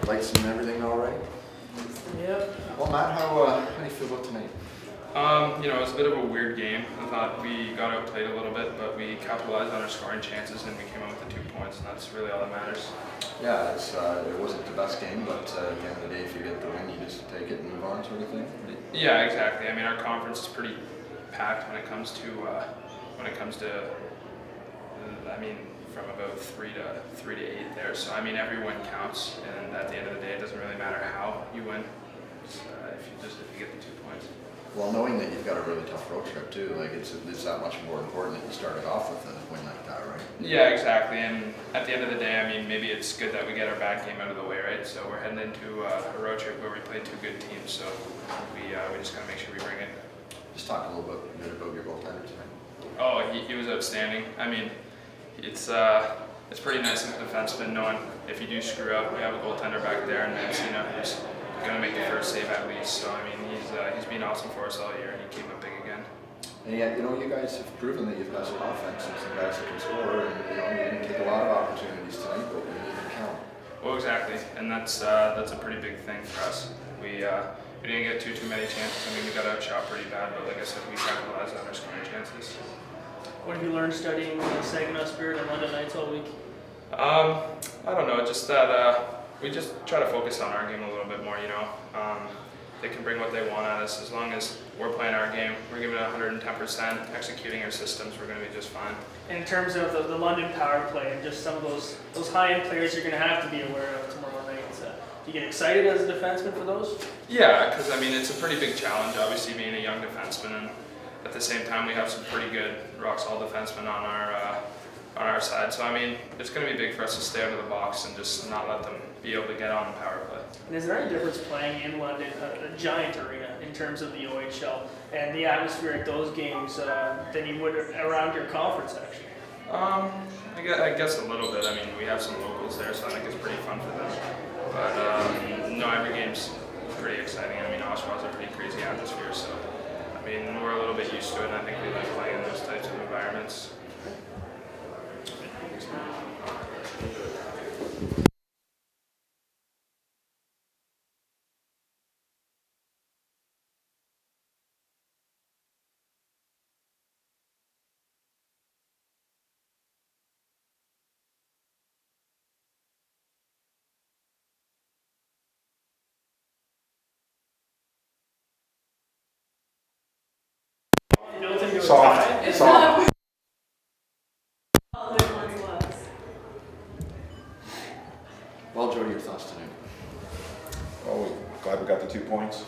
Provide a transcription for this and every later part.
Lights and everything all right? Yep. Well, Matt, how do you feel about tonight? It was a bit of a weird game. I thought we got outplayed a little bit, but we capitalized on our scoring chances and we came out with the 2 points, and that's really all that matters. Yeah, it wasn't the best game, but at the end of the day, if you get the win, you just take it and move on, sort of thing. Yeah, exactly. I mean, our conference is pretty packed when it comes to from about three to eight there. So I mean, every win counts, and at the end of the day, it doesn't really matter how you win. If you get the 2 points. Well, knowing that you've got a really tough road trip too, like it's that much more important that you started off with a win like that, right? Yeah, exactly. And at the end of the day, I mean, maybe it's good that we get our bad game out of the way, right? So we're heading into a road trip where we play two good teams. So we just gotta make sure we bring it. Just talk a little bit about your goaltender tonight. Oh, he was outstanding. I mean, it's pretty nice as a defenseman knowing if you do screw up, we have a goaltender back there, and Mancina who's gonna make the first save at least. So I mean, he's been awesome for us all year, and he came up big again. And yet, you guys have proven that you've got some offense and some guys that can score, and you didn't take a lot of opportunities tonight, but we need to count. Well, exactly, and that's a pretty big thing for us. We didn't get too many chances. I mean, we got outshot pretty bad, but like I said, we capitalized on our scoring chances. What have you learned studying Saginaw Spirit and London Knights all week? I don't know, just that we just try to focus on our game a little bit more. They can bring what they want at us as long as we're playing our game. We're giving it 110%, executing our systems. We're going to be just fine. In terms of the London power play and just some of those high-end players you're going to have to be aware of tomorrow night. Do you get excited as a defenseman for those? Yeah, because I mean it's a pretty big challenge. Obviously, being a young defenseman, and at the same time we have some pretty good rock-solid defensemen on our side. So I mean it's going to be big for us to stay out of the box and just not let them be able to get on the power play. And is there any difference playing in London, a giant arena, in terms of the OHL and the atmosphere at those games than you would around your conference, actually? I guess a little bit. I mean, we have some locals there, so I think it's pretty fun for them. But no, every game's pretty exciting. I mean, Oshawa's a pretty crazy atmosphere, so I mean, we're a little bit used to it, and I think we like playing in those types of environments. Soft. Well, Jody, your thoughts tonight? Well, glad we got the 2 points.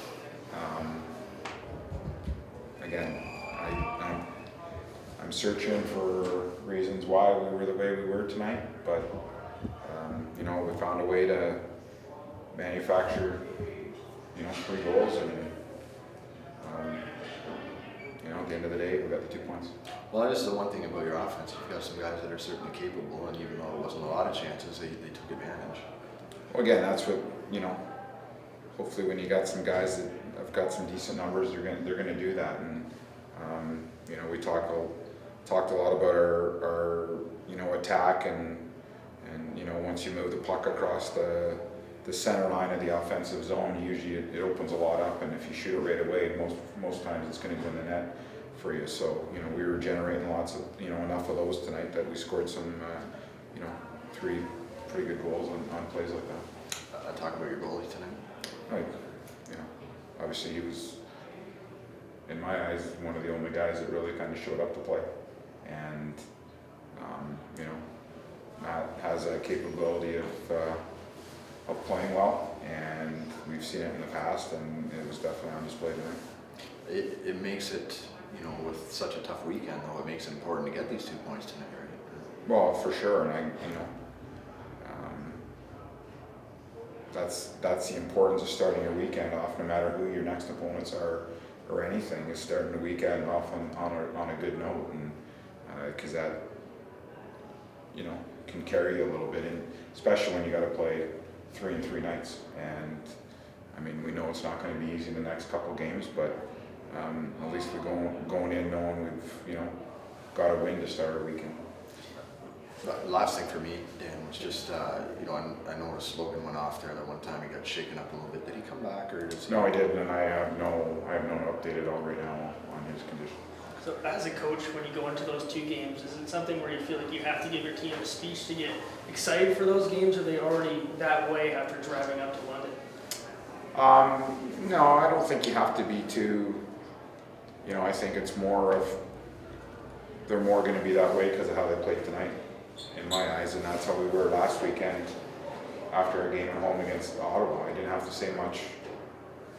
Again, I'm searching for reasons why we were the way we were tonight, but we found a way to manufacture 3 goals, and at the end of the day, we got the 2 points. Well, that is the one thing about your offense. You've got some guys that are certainly capable, and even though it wasn't a lot of chances, they took advantage. Well, again, that's what hopefully when you got some guys that have got some decent numbers, they're gonna do that. And we talked a lot about our attack, and once you move the puck across the center line of the offensive zone, usually it opens a lot up, and if you shoot it right away, most times it's going to go in the net for you. So we were generating lots of enough of those tonight that we scored some 3 pretty good goals on plays like that. Talk about your goalie tonight. Like, obviously he was, in my eyes, one of the only guys that really kind of showed up to play, and Matt has a capability of playing well, and we've seen it in the past, and it was definitely on display tonight. It makes it, with such a tough weekend, though, it makes it important to get these 2 points tonight, right? Well, for sure, and that's the importance of starting your weekend off, no matter who your next opponents are or anything, is starting the weekend off on a good note, and because that can carry you a little bit, and especially when you got to play 3 and 3 nights. And I mean, we know it's not going to be easy the next couple games, but at least we're going in knowing we've got a win to start our weekend. But last thing for me, Dan, was just, you know, I noticed Logan went off there that one time, he got shaken up a little bit. Did he come back or does he? No, I didn't, and I have no update at all right now on his condition. So as a coach, when you go into those two games, is it something where you feel like you have to give your team a speech to get excited for those games, or are they already that way after driving up to London? No, I don't think you have to be too, you know, I think it's more of, they're more going to be that way because of how they played tonight, in my eyes, and that's how we were last weekend after a game at home against Ottawa. I didn't have to say much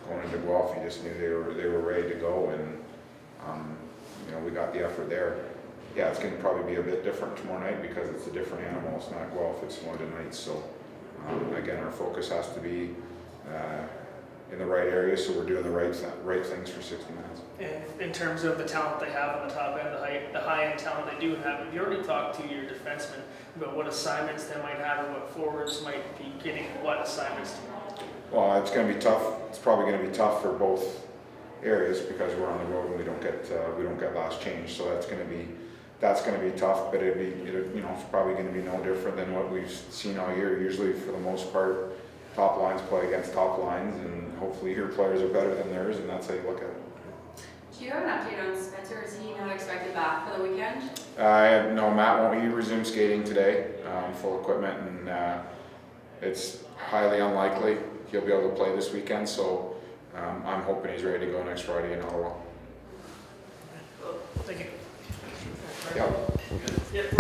going into Guelph. You just knew they were ready to go, and you know, we got the effort there. Yeah, it's going to probably be a bit different tomorrow night because it's a different animal. It's not Guelph, it's London Knights. So again, our focus has to be in the right area, so we're doing the right things for 60 minutes. And in terms of the talent they have on the top end, the high-end talent they do have you already talked to your defensemen about what assignments they might have, or what forwards might be getting what assignments tomorrow? Well, it's going to be tough. It's probably going to be tough for both areas because we're on the road and we don't get last change. So that's going to be tough. But you know, it's probably going to be no different than what we've seen all year. Usually, for the most part, top lines play against top lines, and hopefully your players are better than theirs, and that's how you look at it. Do you have an update on Spencer? Is he now expected back for the weekend? No, Matt won't. He resumed skating today, full equipment, and it's highly unlikely he'll be able to play this weekend. So I'm hoping he's ready to go next Friday in Ottawa. Thank you. Yep. Yep.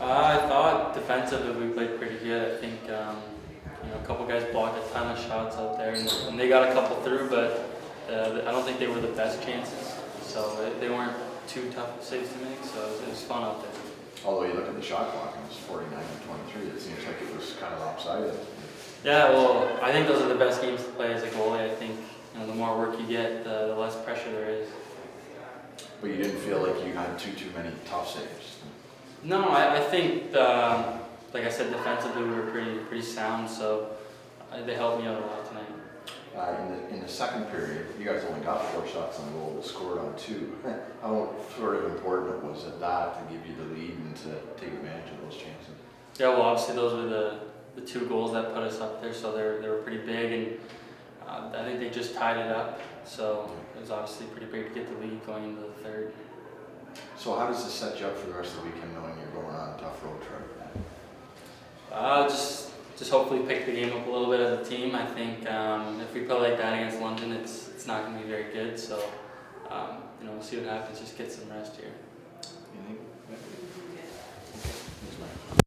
I thought defensively we played pretty good. I think a couple guys blocked a ton of shots out there, and they got a couple through, but I don't think they were the best chances. So they weren't too tough saves to make. So it was fun out there. Although you look at the shot clock and it's 49-23, it seems like it was kind of lopsided. Yeah, well, I think those are the best games to play as a goalie. I think the more work you get, the less pressure there is. But you didn't feel like you had too many tough saves. No, I think, like I said, defensively we were pretty sound, so they helped me out a lot tonight. In the second period, you guys only got 4 shots on goal, but scored on 2. How sort of important was it that to give you the lead and to take advantage of those chances? Yeah, well, obviously those were the 2 goals that put us up there, so they were pretty big, and I think they just tied it up. So it was obviously pretty big to get the lead going into the third. So how does this set you up for the rest of the weekend, knowing you're going on a tough road trip? Just hopefully pick the game up a little bit as a team. I think if we play like that against London, it's not going to be very good. So we'll see what happens. Just get some rest here. You think? Thanks, Mike.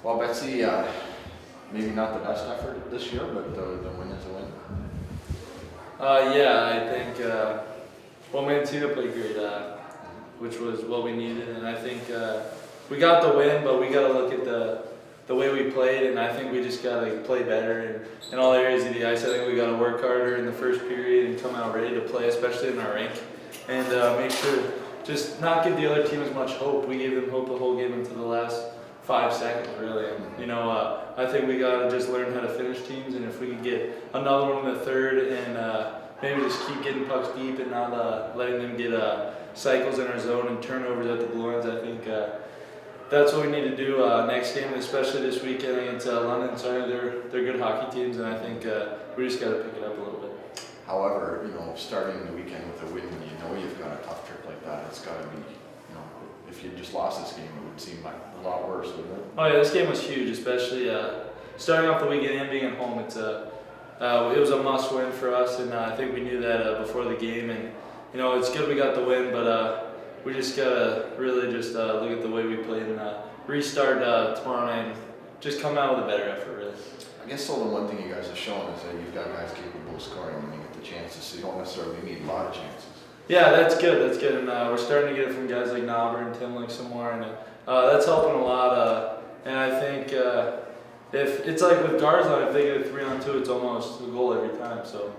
Well, Betsy, maybe not the best effort this year, but the win is a win. Yeah, I think Mantina played great, which was what we needed, and I think we got the win, but we got to look at the way we played, and I think we just got to play better in all areas of the ice. I think we got to work harder in the first period and come out ready to play, especially in our rink, and make sure just not give the other team as much hope. We gave them hope the whole game until the last 5 seconds, really. And, I think we got to just learn how to finish teams, and if we can get another one in the third and maybe just keep getting pucks deep and not letting them get cycles in our zone and turnovers at the blue lines, I think that's what we need to do next game, especially this weekend against London. Sorry, they're good hockey teams, and I think we just got to pick it up a little bit. However, starting the weekend with a win, you've got a tough trip like that. It's got to be, if you just lost this game, it would seem like a lot worse, wouldn't it? Oh yeah, this game was huge, especially starting off the weekend and being at home. It was a must-win for us, and I think we knew that before the game. And it's good we got the win, but we just gotta really just look at the way we played and restart tomorrow night and just come out with a better effort, really. I guess the one thing you guys have shown is that you've got guys capable of scoring when you get the chances, so you don't necessarily need a lot of chances. Yeah, that's good, and we're starting to get it from guys like Knobber and Tim some more, and that's helping a lot. And I think if it's like with Garzon, if they get a 3-on-2, it's almost a goal every time. So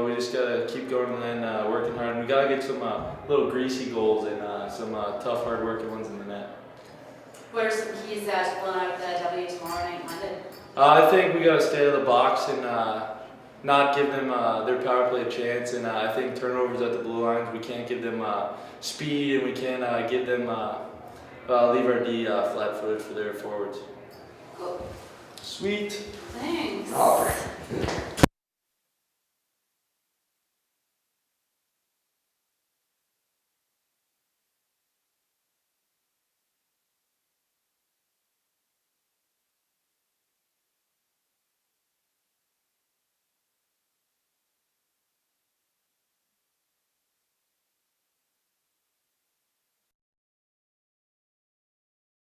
we just gotta keep going and then working hard. And we gotta get some little greasy goals and some tough, hard-working ones in the net. What are some keys to pulling out the W tomorrow night in London? I think we gotta stay out of the box and not give them their power play a chance, and I think turnovers at the blue lines, we can't give them speed, and we can't give them leave our D flat-footed for their forwards. Cool. Sweet. Thanks. Oh.